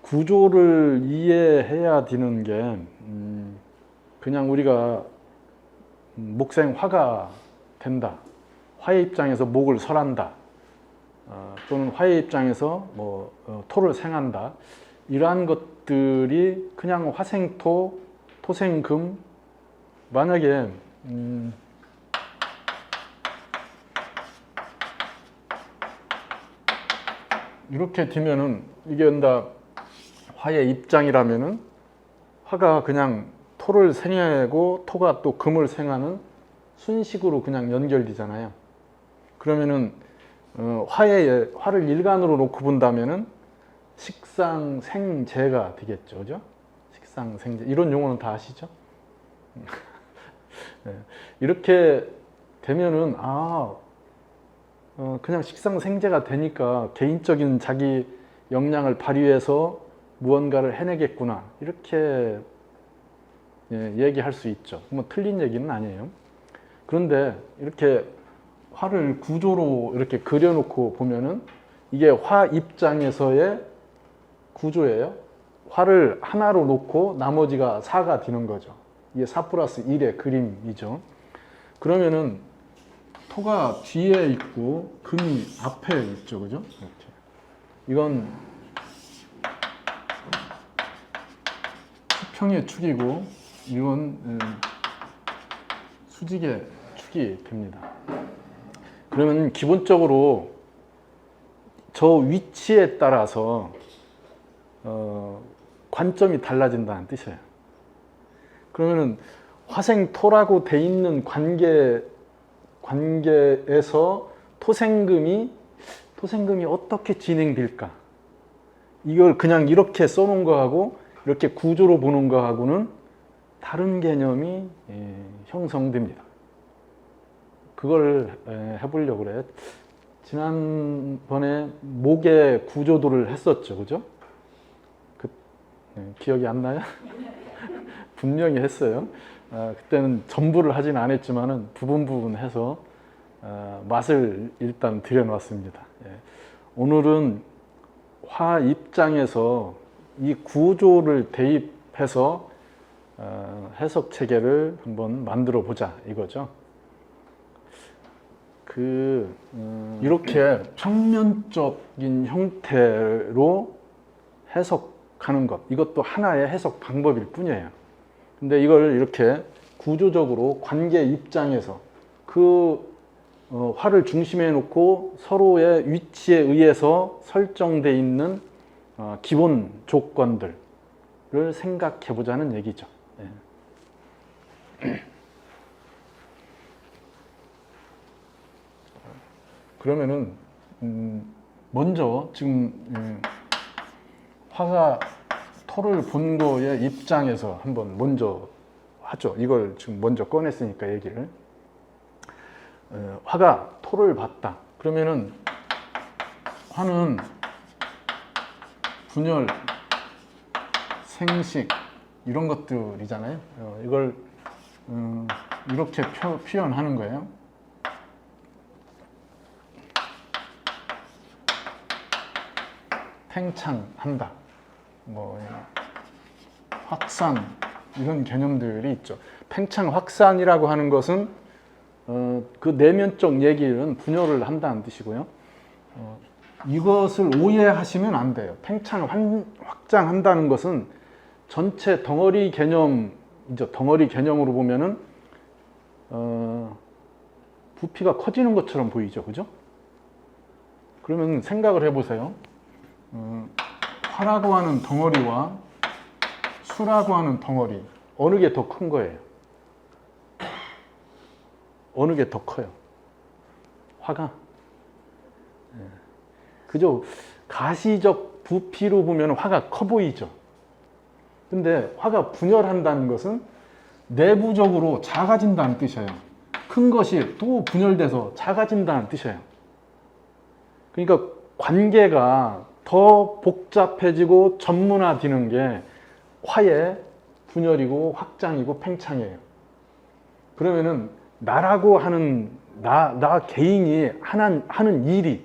구조를 이해해야 되는 게 그냥 우리가 목생 화가 된다, 화의 입장에서 목을 설한다, 또는 화의 입장에서 토를 생한다, 이러한 것들이 그냥 화생토, 토생금, 만약에 이렇게 되면은 이게 다 화의 입장이라면은 화가 그냥 토를 생하고 토가 또 금을 생하는 순식으로 그냥 연결되잖아요. 그러면은 화를 일간으로 놓고 본다면은 식상생재가 되겠죠, 그죠? 식상생재, 이런 용어는 다 아시죠? 네. 이렇게 되면은 그냥 식상생재가 되니까 개인적인 자기 역량을 발휘해서 무언가를 해내겠구나, 이렇게 얘기할 수 있죠. 뭐 틀린 얘기는 아니에요. 그런데 이렇게 화를 구조로 이렇게 그려놓고 보면은 이게 화 입장에서의 구조예요. 화를 하나로 놓고 나머지가 4가 되는 거죠. 이게 4+1의 그림이죠. 그러면은 토가 뒤에 있고 금이 앞에 있죠, 그죠? 이렇게. 이건 수평의 축이고 이건 수직의 축이 됩니다. 그러면 기본적으로 저 위치에 따라서 관점이 달라진다는 뜻이에요. 그러면은 화생토라고 돼 있는 관계에서 토생금이 어떻게 진행될까? 이걸 그냥 이렇게 써놓은 거하고 이렇게 구조로 보는 거하고는 다른 개념이 형성됩니다. 그걸 해보려고 그래요. 지난번에 목의 구조도를 했었죠, 그죠? 기억이 안 나요? 분명히 했어요. 그때는 전부를 하진 않았지만은 부분 해서 맛을 일단 들여놨습니다. 오늘은 화 입장에서 이 구조를 대입해서 해석 체계를 한번 만들어 보자, 이거죠. 이렇게 평면적인 형태로 해석하는 것, 이것도 하나의 해석 방법일 뿐이에요. 근데 이걸 이렇게 구조적으로 관계 입장에서 화를 중심에 놓고 서로의 위치에 의해서 설정되어 있는 기본 조건들을 생각해 보자는 얘기죠. 그러면은 먼저 지금 화가 토를 본 거의 입장에서 한번 먼저 하죠. 이걸 지금 먼저 꺼냈으니까 얘기를. 화가 토를 봤다. 그러면은 화는 분열, 생식 이런 것들이잖아요. 이걸 이렇게 표현하는 거예요. 팽창한다, 확산, 이런 개념들이 있죠. 팽창, 확산이라고 하는 것은 그 내면적 얘기는 분열을 한다는 뜻이고요. 이것을 오해하시면 안 돼요. 팽창, 확장한다는 것은 전체 덩어리 개념이죠. 덩어리 개념으로 보면은 부피가 커지는 것처럼 보이죠, 그죠? 그러면 생각을 해보세요. 화라고 하는 덩어리와 수라고 하는 덩어리, 어느 게 더 큰 거예요? 어느 게 더 커요? 화가. 그죠? 가시적 부피로 보면 화가 커 보이죠. 근데 화가 분열한다는 것은 내부적으로 작아진다는 뜻이에요. 큰 것이 또 분열돼서 작아진다는 뜻이에요. 그러니까 관계가 더 복잡해지고 전문화되는 게 화의 분열이고 확장이고 팽창이에요. 그러면은 나라고 하는 나 개인이 하는 일이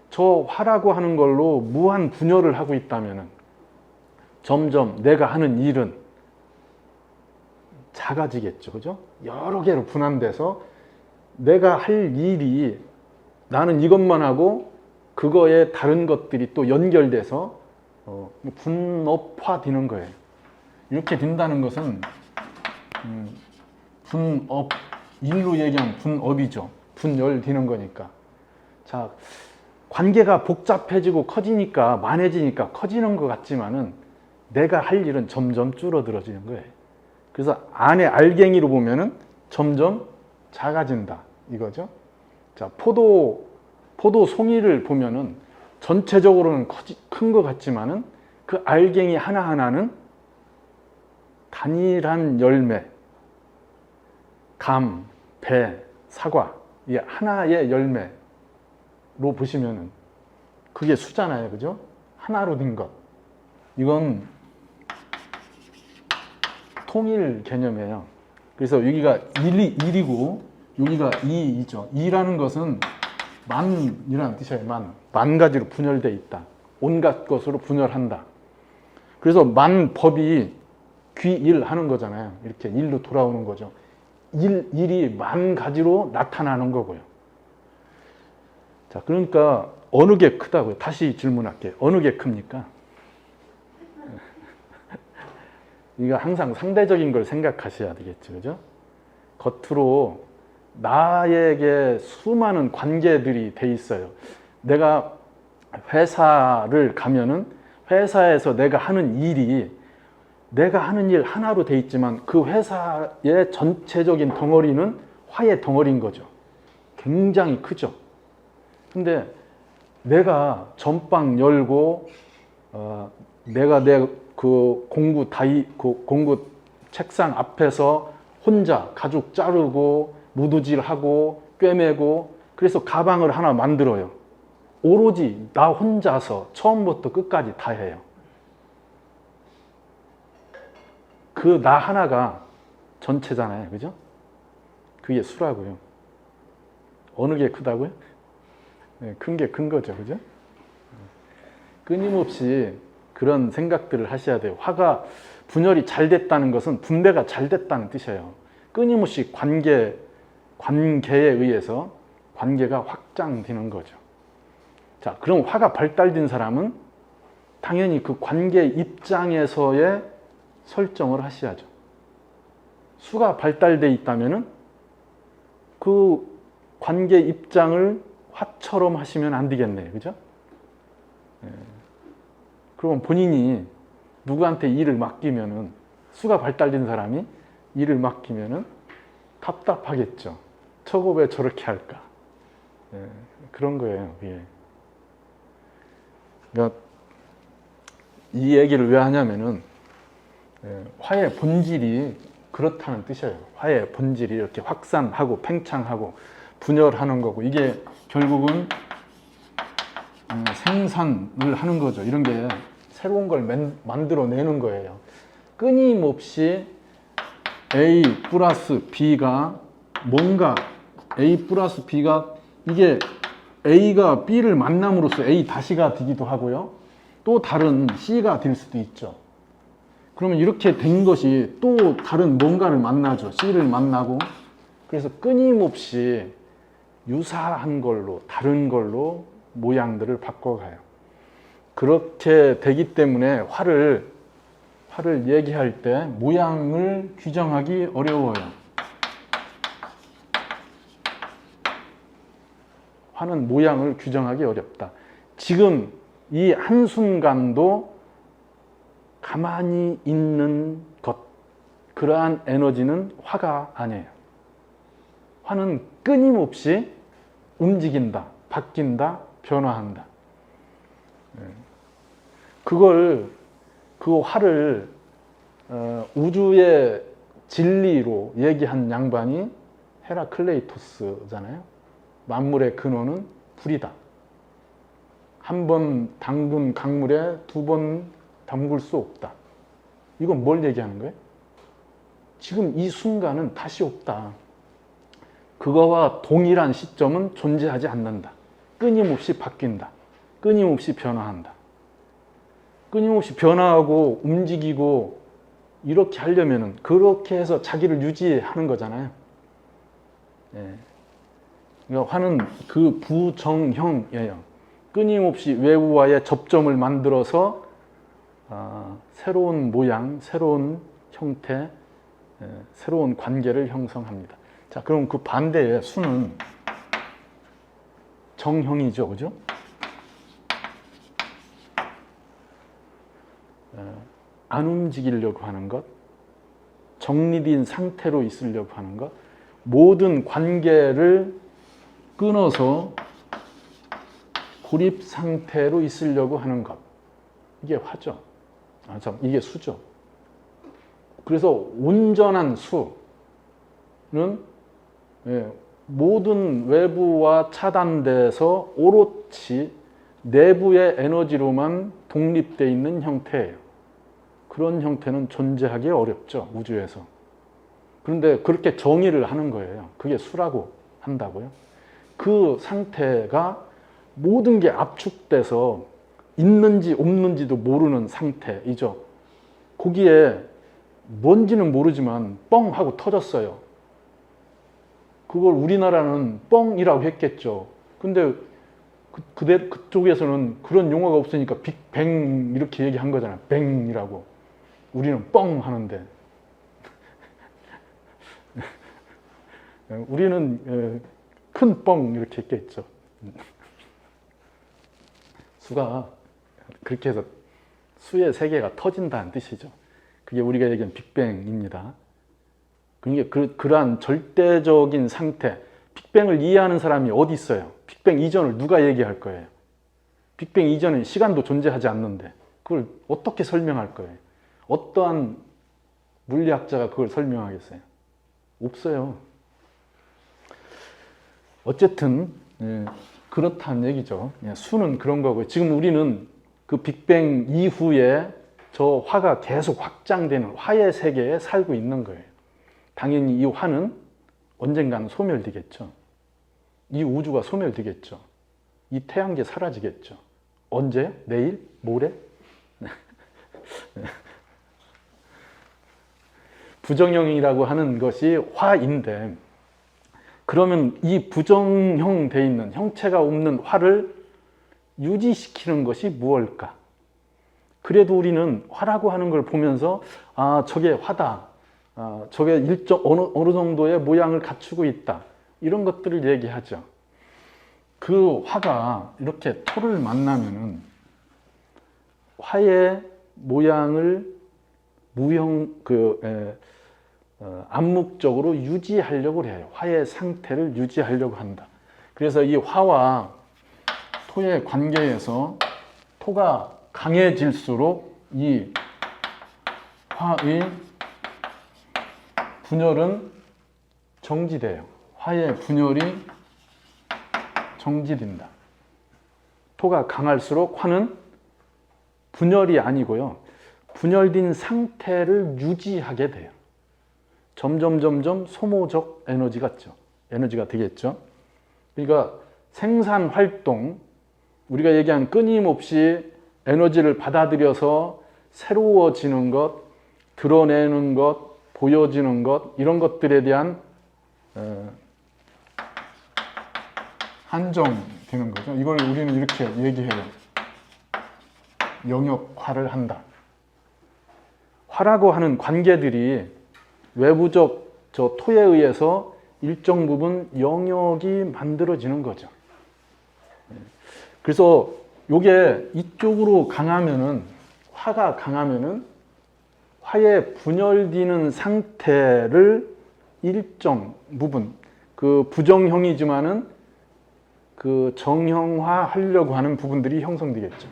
저 화라고 하는 걸로 무한 분열을 하고 있다면 점점 내가 하는 일은 작아지겠죠. 그죠? 여러 개로 분한돼서 내가 할 일이 나는 이것만 하고 그거에 다른 것들이 또 연결돼서 분업화되는 거예요. 이렇게 된다는 것은 분업, 일로 얘기하면 분업이죠. 분열되는 거니까. 자, 관계가 복잡해지고 커지니까 많아지니까 커지는 것 같지만은 내가 할 일은 점점 줄어들어지는 거예요. 그래서 안에 알갱이로 보면은 점점 작아진다 이거죠. 자, 포도 송이를 보면은 전체적으로는 큰 것 같지만은 그 알갱이 하나하나는 단일한 열매, 감, 배, 사과, 이게 하나의 열매로 보시면은 그게 수잖아요. 그죠? 하나로 된 것. 이건 통일 개념이에요. 그래서 여기가 1이고 여기가 2이죠. 2라는 것은 만이라는 뜻이에요. 만 가지로 분열되어 있다. 온갖 것으로 분열한다. 그래서 만법이 귀일 하는 거잖아요. 이렇게 일로 돌아오는 거죠. 일이 만 가지로 나타나는 거고요. 자, 그러니까 어느 게 크다고요? 다시 질문할게요. 어느 게 큽니까? 이거 항상 상대적인 걸 생각하셔야 되겠죠. 그죠? 겉으로 나에게 수많은 관계들이 돼 있어요. 내가 회사를 가면은 회사에서 내가 하는 일이 내가 하는 일 하나로 돼 있지만 그 회사의 전체적인 덩어리는 화의 덩어리인 거죠. 굉장히 크죠. 근데 내가 전방 열고 내가 내 그 공구 책상 앞에서 혼자 가죽 자르고 무드질하고 꿰매고 그래서 가방을 하나 만들어요. 오로지 나 혼자서 처음부터 끝까지 다 해요. 그 나 하나가 전체잖아요. 그죠? 그게 수라고요. 어느 게 크다고요? 네, 큰 게 큰 거죠. 그죠? 끊임없이 그런 생각들을 하셔야 돼요. 화가 분열이 잘 됐다는 것은 분배가 잘 됐다는 뜻이에요. 끊임없이 관계에 의해서 관계가 확장되는 거죠. 자, 그럼 화가 발달된 사람은 당연히 그 관계 입장에서의 설정을 하셔야죠. 수가 발달되어 있다면은 그 관계 입장을 화처럼 하시면 안 되겠네요. 그죠? 그러면 본인이 누구한테 일을 맡기면은 수가 발달된 사람이 일을 맡기면은 답답하겠죠. 저거 왜 저렇게 할까? 그런 거예요. 예. 그러니까 이 얘기를 왜 하냐면은 화의 본질이 그렇다는 뜻이에요. 화의 본질이 이렇게 확산하고 팽창하고 분열하는 거고 이게 결국은 생산을 하는 거죠. 이런 게 새로운 걸 만들어내는 거예요. 끊임없이 A 플러스 B가 뭔가 A 플러스 B가 이게 A가 B를 만남으로써 A 다시가 되기도 하고요. 또 다른 C가 될 수도 있죠. 그러면 이렇게 된 것이 또 다른 뭔가를 만나죠. C를 만나고. 그래서 끊임없이 유사한 걸로 다른 걸로 모양들을 바꿔가요. 그렇게 되기 때문에 화를 얘기할 때 모양을 규정하기 어려워요. 화는 모양을 규정하기 어렵다. 지금 이 한순간도 가만히 있는 것, 그러한 에너지는 화가 아니에요. 화는 끊임없이 움직인다, 바뀐다, 변화한다. 그 화를 우주의 진리로 얘기한 양반이 헤라클레이토스잖아요. 만물의 근원은 불이다. 한 번 담근 강물에 두 번 담글 수 없다. 이건 뭘 얘기하는 거예요? 지금 이 순간은 다시 없다. 그거와 동일한 시점은 존재하지 않는다. 끊임없이 바뀐다. 끊임없이 변화한다. 끊임없이 변화하고 움직이고 이렇게 하려면은 그렇게 해서 자기를 유지하는 거잖아요. 예. 그러니까 화는 그 부정형이에요. 끊임없이 외부와의 접점을 만들어서 새로운 모양, 새로운 형태, 새로운 관계를 형성합니다. 자, 그럼 그 반대의 수는 정형이죠, 그죠? 안 움직이려고 하는 것, 정리된 상태로 있으려고 하는 것, 모든 관계를 끊어서 고립 상태로 있으려고 하는 것. 이게 화죠. 이게 수죠. 그래서 온전한 수는 모든 외부와 차단돼서 오롯이 내부의 에너지로만 독립되어 있는 형태예요. 그런 형태는 존재하기 어렵죠, 우주에서. 그런데 그렇게 정의를 하는 거예요. 그게 수라고 한다고요. 그 상태가 모든 게 압축돼서 있는지 없는지도 모르는 상태이죠. 거기에 뭔지는 모르지만 뻥 하고 터졌어요. 그걸 우리나라는 뻥이라고 했겠죠. 근데 그쪽에서는 그런 용어가 없으니까 빅뱅 이렇게 얘기한 거잖아요. 뱅이라고. 우리는 뻥 하는데. 우리는 큰 뻥 이렇게 했겠죠. 수가 그렇게 해서 수의 세계가 터진다는 뜻이죠. 그게 우리가 얘기하는 빅뱅입니다. 그러니까 그러한 절대적인 상태, 빅뱅을 이해하는 사람이 어디 있어요? 빅뱅 이전을 누가 얘기할 거예요? 빅뱅 이전엔 시간도 존재하지 않는데 그걸 어떻게 설명할 거예요? 어떠한 물리학자가 그걸 설명하겠어요? 없어요. 어쨌든 그렇다는 얘기죠. 수는 그런 거고요. 지금 우리는 그 빅뱅 이후에 저 화가 계속 확장되는 화의 세계에 살고 있는 거예요. 당연히 이 화는 언젠가는 소멸되겠죠. 이 우주가 소멸되겠죠. 이 태양계 사라지겠죠. 언제? 내일? 모레? 부정형이라고 하는 것이 화인데, 그러면 이 부정형 돼 있는 형체가 없는 화를 유지시키는 것이 무엇일까? 그래도 우리는 화라고 하는 걸 보면서 저게 화다. 저게 어느 정도의 모양을 갖추고 있다. 이런 것들을 얘기하죠. 그 화가 이렇게 토를 만나면은 화의 모양을 암묵적으로 유지하려고 해요. 화의 상태를 유지하려고 한다. 그래서 이 화와 토의 관계에서 토가 강해질수록 이 화의 분열은 정지돼요. 화의 분열이 정지된다. 토가 강할수록 화는 분열이 아니고요. 분열된 상태를 유지하게 돼요. 점점 소모적 에너지가 되겠죠. 그러니까 생산 활동, 우리가 얘기한 끊임없이 에너지를 받아들여서 새로워지는 것, 드러내는 것, 보여지는 것, 이런 것들에 대한 한정되는 거죠. 이걸 우리는 이렇게 얘기해요. 영역화를 한다. 화라고 하는 관계들이 외부적 저 토에 의해서 일정 부분 영역이 만들어지는 거죠. 그래서 요게 이쪽으로 강하면은, 화가 강하면은 화의 분열되는 상태를 일정 부분, 그 부정형이지만은 그 정형화 하려고 하는 부분들이 형성되겠죠.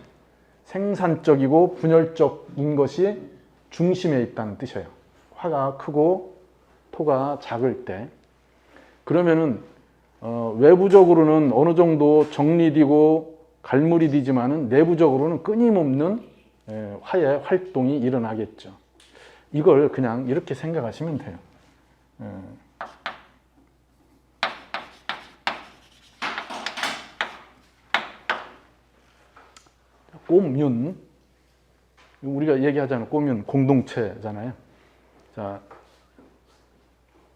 생산적이고 분열적인 것이 중심에 있다는 뜻이에요. 화가 크고 토가 작을 때. 그러면은 외부적으로는 어느 정도 정리되고 갈무리 되지만은 내부적으로는 끊임없는 화의 활동이 일어나겠죠. 이걸 그냥 이렇게 생각하시면 돼요. 꼬뮨, 우리가 얘기하잖아요. 꼬뮨 공동체잖아요. 자,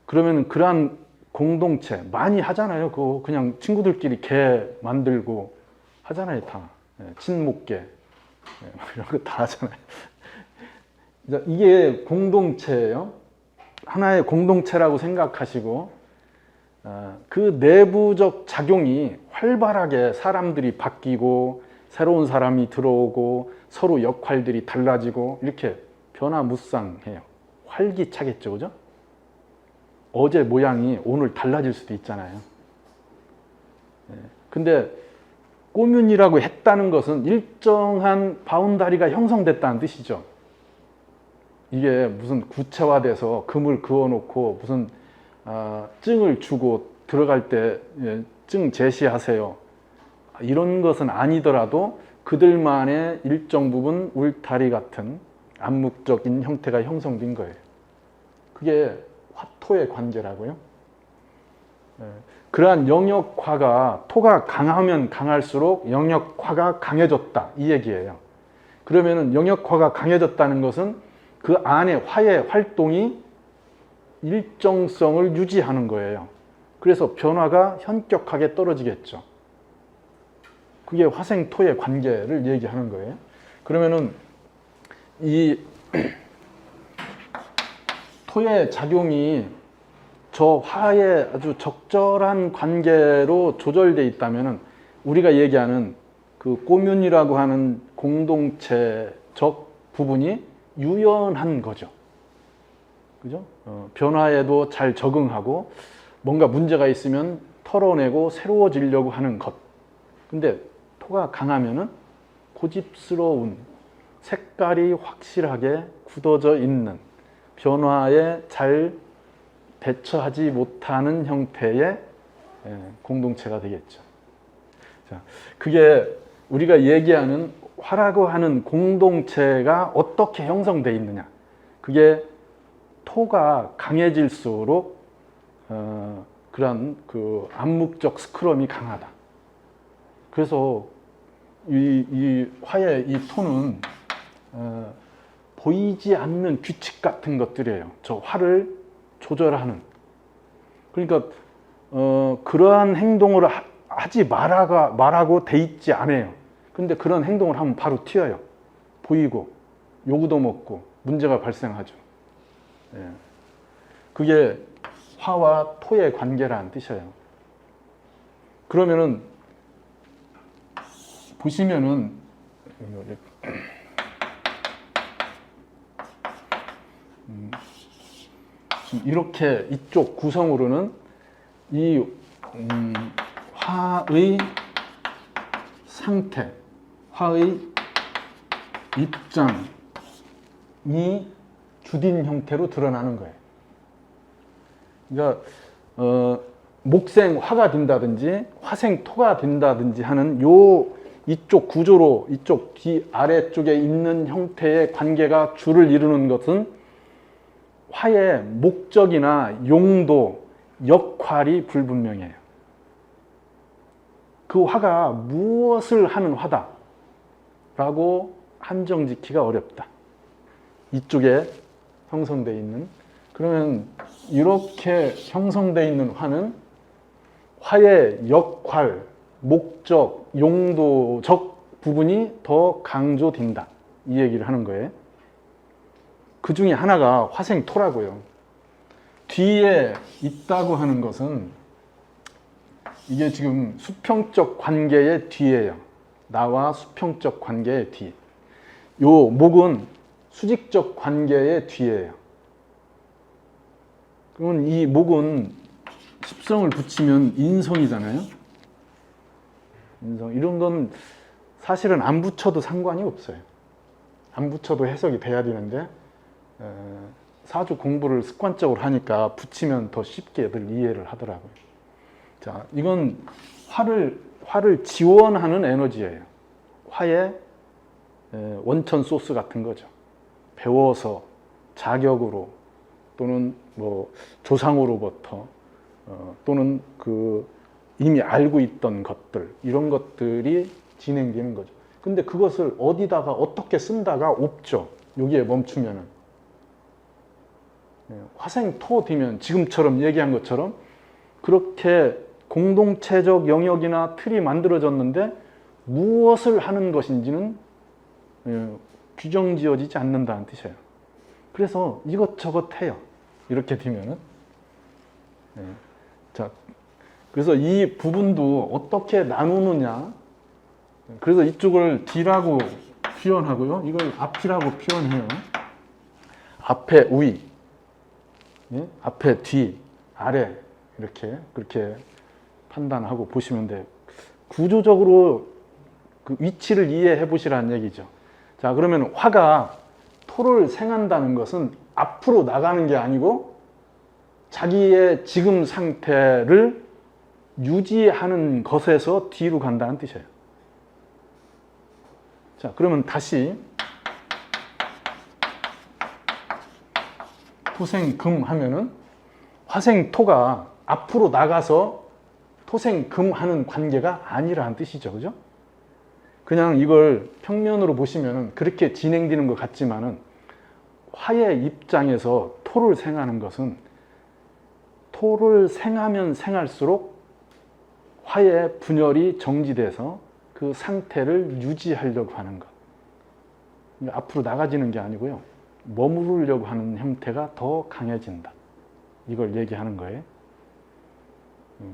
그러면 그러한 공동체 많이 하잖아요. 그거 그냥 친구들끼리 개 만들고 하잖아요. 다 친목개 이런 거 다 하잖아요. 이게 공동체예요. 하나의 공동체라고 생각하시고 그 내부적 작용이 활발하게 사람들이 바뀌고 새로운 사람이 들어오고 서로 역할들이 달라지고 이렇게 변화무쌍해요. 활기차겠죠, 그죠? 어제 모양이 오늘 달라질 수도 있잖아요. 근데 꼬뮨이라고 했다는 것은 일정한 바운다리가 형성됐다는 뜻이죠. 이게 무슨 구체화돼서 금을 그어놓고 무슨 증을 주고 들어갈 때 증 제시하세요. 이런 것은 아니더라도 그들만의 일정 부분 울타리 같은 암묵적인 형태가 형성된 거예요. 그게 화토의 관계라고요. 그러한 영역화가 토가 강하면 강할수록 영역화가 강해졌다 이 얘기예요. 그러면은 영역화가 강해졌다는 것은 그 안에 화의 활동이 일정성을 유지하는 거예요. 그래서 변화가 현격하게 떨어지겠죠. 그게 화생토의 관계를 얘기하는 거예요. 그러면은 이 토의 작용이 저 화의 아주 적절한 관계로 조절되어 있다면은 우리가 얘기하는 그 꼬뮨이라고 하는 공동체적 부분이 유연한 거죠. 그죠? 변화에도 잘 적응하고 뭔가 문제가 있으면 털어내고 새로워지려고 하는 것. 근데 토가 강하면은 고집스러운 색깔이 확실하게 굳어져 있는 변화에 잘 대처하지 못하는 형태의 공동체가 되겠죠. 자, 그게 우리가 얘기하는 화라고 하는 공동체가 어떻게 형성되어 있느냐. 그게 토가 강해질수록 그런 그 암묵적 스크럼이 강하다. 그래서 이 화의 이 토는 보이지 않는 규칙 같은 것들이에요. 저 화를 조절하는. 그러니까 그러한 행동을 하지 말라고 돼 있지 않아요. 근데 그런 행동을 하면 바로 튀어요. 보이고 요구도 먹고 문제가 발생하죠. 예. 그게 화와 토의 관계라는 뜻이에요. 그러면은 보시면은 이렇게 이쪽 구성으로는 이 화의 상태, 화의 입장이 주딘 형태로 드러나는 거예요. 그러니까 목생화가 된다든지 화생토가 된다든지 하는 이쪽 구조로 이쪽 뒤 아래쪽에 있는 형태의 관계가 주를 이루는 것은 화의 목적이나 용도, 역할이 불분명해요. 그 화가 무엇을 하는 화다라고 한정짓기가 어렵다. 이쪽에 형성되어 있는, 그러면 이렇게 형성되어 있는 화는 화의 역할, 목적, 용도적 부분이 더 강조된다. 이 얘기를 하는 거예요. 그 중에 하나가 화생토라고요. 뒤에 있다고 하는 것은 이게 지금 수평적 관계의 뒤에요. 나와 수평적 관계의 뒤. 요 목은 수직적 관계의 뒤에요. 그러면 이 목은 십성을 붙이면 인성이잖아요. 인성. 이런 건 사실은 안 붙여도 상관이 없어요. 안 붙여도 해석이 돼야 되는데 사주 공부를 습관적으로 하니까 붙이면 더 쉽게들 이해를 하더라고요. 자, 이건 화를 지원하는 에너지예요. 화의 원천 소스 같은 거죠. 배워서 자격으로 또는 뭐 조상으로부터 또는 그 이미 알고 있던 것들, 이런 것들이 진행되는 거죠. 근데 그것을 어디다가 어떻게 쓴다가 없죠. 여기에 멈추면은. 화생토 되면 지금처럼 얘기한 것처럼 그렇게 공동체적 영역이나 틀이 만들어졌는데 무엇을 하는 것인지는 규정 지어지지 않는다는 뜻이에요. 그래서 이것저것 해요. 이렇게 되면은. 자, 그래서 이 부분도 어떻게 나누느냐. 그래서 이쪽을 D라고 표현하고요. 이걸 앞이라고 표현해요. 앞에 위, 앞에 뒤, 아래 이렇게 그렇게 판단하고 보시면 돼요. 구조적으로 그 위치를 이해해 보시라는 얘기죠. 자, 그러면 화가 토를 생한다는 것은 앞으로 나가는 게 아니고 자기의 지금 상태를 유지하는 것에서 뒤로 간다는 뜻이에요. 자, 그러면 다시 토생금 하면은 화생토가 앞으로 나가서 토생금 하는 관계가 아니라는 뜻이죠. 그죠? 그냥 이걸 평면으로 보시면은 그렇게 진행되는 것 같지만은 화의 입장에서 토를 생하는 것은 토를 생하면 생할수록 화의 분열이 정지돼서 그 상태를 유지하려고 하는 것. 앞으로 나가지는 게 아니고요. 머무르려고 하는 형태가 더 강해진다. 이걸 얘기하는 거예요.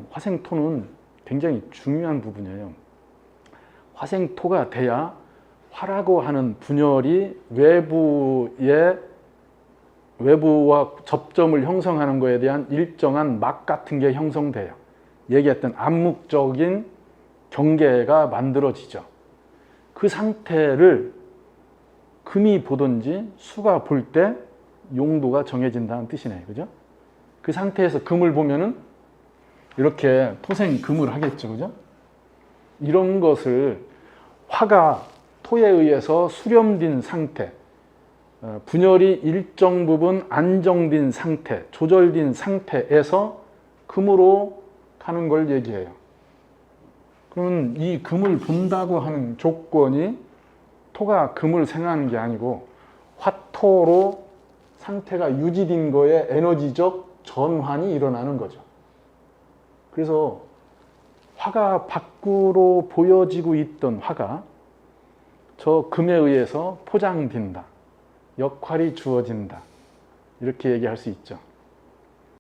화생토는 굉장히 중요한 부분이에요. 화생토가 돼야 화라고 하는 분열이 외부와 접점을 형성하는 것에 대한 일정한 막 같은 게 형성돼요. 얘기했던 암묵적인 경계가 만들어지죠. 그 상태를 금이 보든지 수가 볼 때 용도가 정해진다는 뜻이네요. 그죠? 그 상태에서 금을 보면은 이렇게 토생금을 하겠죠. 그죠? 이런 것을 화가 토에 의해서 수렴된 상태, 분열이 일정 부분 안정된 상태, 조절된 상태에서 금으로 가는 걸 얘기해요. 그러면 이 금을 본다고 하는 조건이 토가 금을 생하는 게 아니고 화토로 상태가 유지된 거에 에너지적 전환이 일어나는 거죠. 그래서 화가 밖으로 보여지고 있던 화가 저 금에 의해서 포장된다. 역할이 주어진다. 이렇게 얘기할 수 있죠.